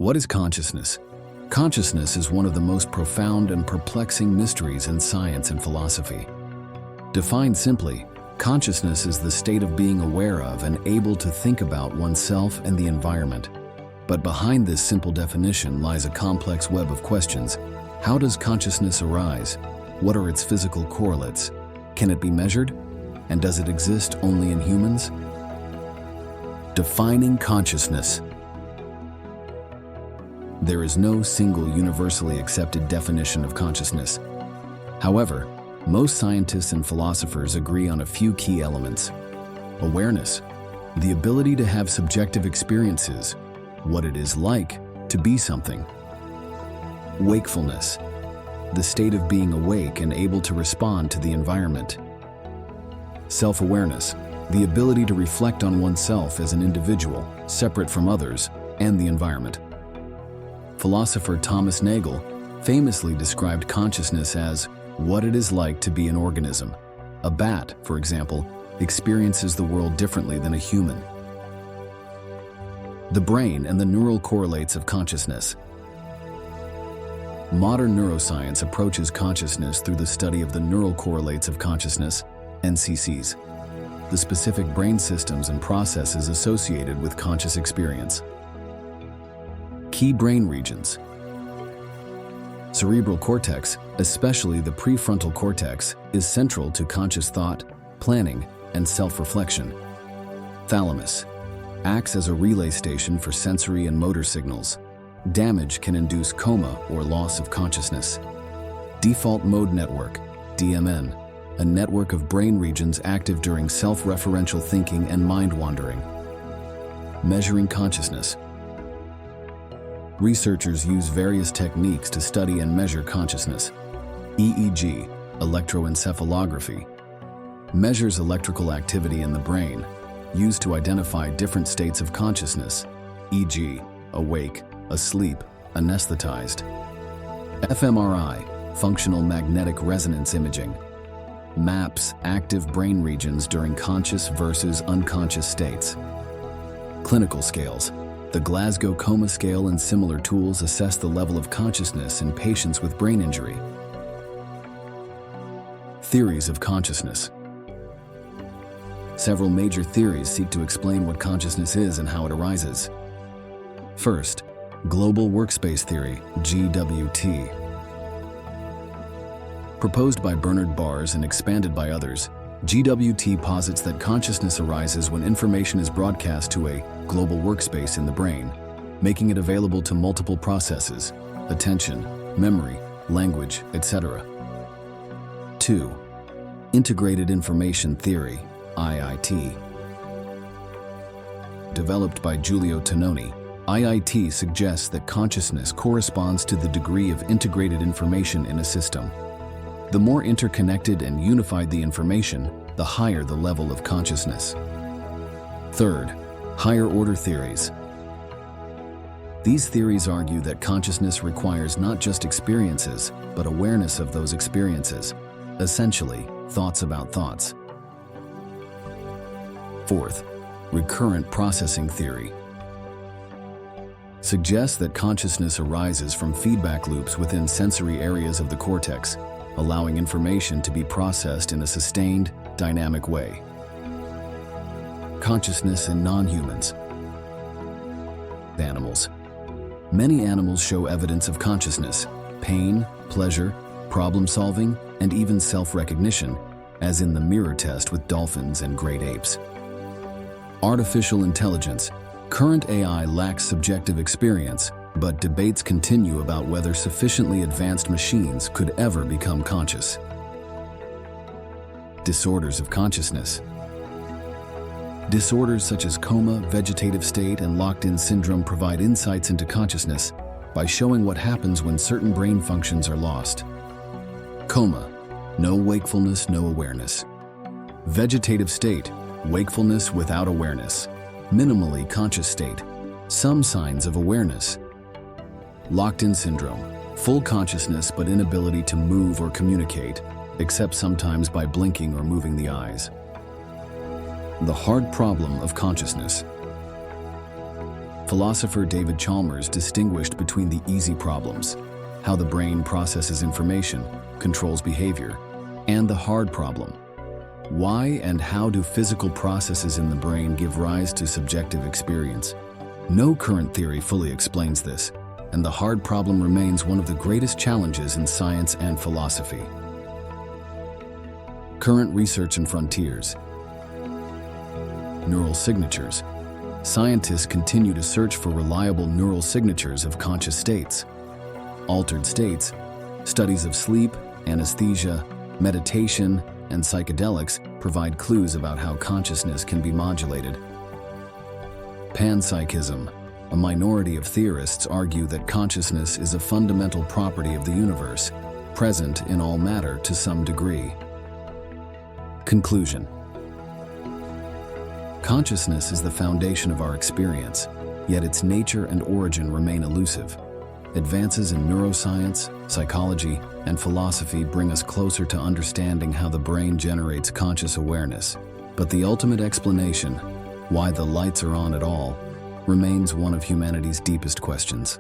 What is consciousness? Consciousness is one of the most profound and perplexing mysteries in science and philosophy. Defined simply, consciousness is the state of being aware of and able to think about oneself and the environment. But behind this simple definition lies a complex web of questions. How does consciousness arise? What are its physical correlates? Can it be measured? And does it exist only in humans? Defining consciousness. There is no single universally accepted definition of consciousness. However, most scientists and philosophers agree on a few key elements. Awareness, the ability to have subjective experiences, what it is like to be something. Wakefulness, the state of being awake and able to respond to the environment. Self-awareness, the ability to reflect on oneself as an individual, separate from others and the environment. Philosopher Thomas Nagel famously described consciousness as what it is like to be an organism. A bat, for example, experiences the world differently than a human. The brain and the neural correlates of consciousness. Modern neuroscience approaches consciousness through the study of the neural correlates of consciousness, NCCs, the specific brain systems and processes associated with conscious experience. Key brain regions. Cerebral cortex, especially the prefrontal cortex, is central to conscious thought, planning, and self-reflection. Thalamus acts as a relay station for sensory and motor signals. Damage can induce coma or loss of consciousness. Default mode network, DMN, a network of brain regions active during self-referential thinking and mind-wandering. Measuring consciousness. Researchers use various techniques to study and measure consciousness. EEG, electroencephalography, measures electrical activity in the brain, used to identify different states of consciousness, e.g., awake, asleep, anesthetized. fMRI, functional magnetic resonance imaging, maps active brain regions during conscious versus unconscious states. Clinical scales. The Glasgow Coma Scale and similar tools assess the level of consciousness in patients with brain injury. Theories of consciousness. Several major theories seek to explain what consciousness is and how it arises. First, Global Workspace Theory, GWT. Proposed by Bernard Bars and expanded by others, GWT posits that consciousness arises when information is broadcast to a global workspace in the brain, making it available to multiple processes, attention, memory, language, etc. 2. Integrated Information Theory, IIT. Developed by Giulio Tononi, IIT suggests that consciousness corresponds to the degree of integrated information in a system. The more interconnected and unified the information, the higher the level of consciousness. Third, higher order theories. These theories argue that consciousness requires not just experiences, but awareness of those experiences, essentially, thoughts about thoughts. Fourth, recurrent processing theory. Suggests that consciousness arises from feedback loops within sensory areas of the cortex, allowing information to be processed in a sustained, dynamic way. Consciousness in non-humans. Animals. Many animals show evidence of consciousness, pain, pleasure, problem-solving, and even self-recognition, as in the mirror test with dolphins and great apes. Artificial intelligence. Current AI lacks subjective experience, but debates continue about whether sufficiently advanced machines could ever become conscious. Disorders of consciousness. Disorders such as coma, vegetative state, and locked-in syndrome provide insights into consciousness by showing what happens when certain brain functions are lost. Coma, no wakefulness, no awareness. Vegetative state, wakefulness without awareness. Minimally conscious state, some signs of awareness. Locked-in syndrome, full consciousness but inability to move or communicate, except sometimes by blinking or moving the eyes. The hard problem of consciousness. philosopher David Chalmers distinguished between the easy problems, how the brain processes information, controls behavior, and the hard problem. Why and how do physical processes in the brain give rise to subjective experience? No current theory fully explains this, and the hard problem remains one of the greatest challenges in science and philosophy. Current research and frontiers. Neural signatures. Scientists continue to search for reliable neural signatures of conscious states. Altered states, studies of sleep, anesthesia, meditation, and psychedelics provide clues about how consciousness can be modulated. Panpsychism. A minority of theorists argue that consciousness is a fundamental property of the universe, present in all matter to some degree. Conclusion. Consciousness is the foundation of our experience, yet its nature and origin remain elusive. Advances in neuroscience, psychology, and philosophy bring us closer to understanding how the brain generates conscious awareness. But the ultimate explanation, why the lights are on at all, remains one of humanity's deepest questions.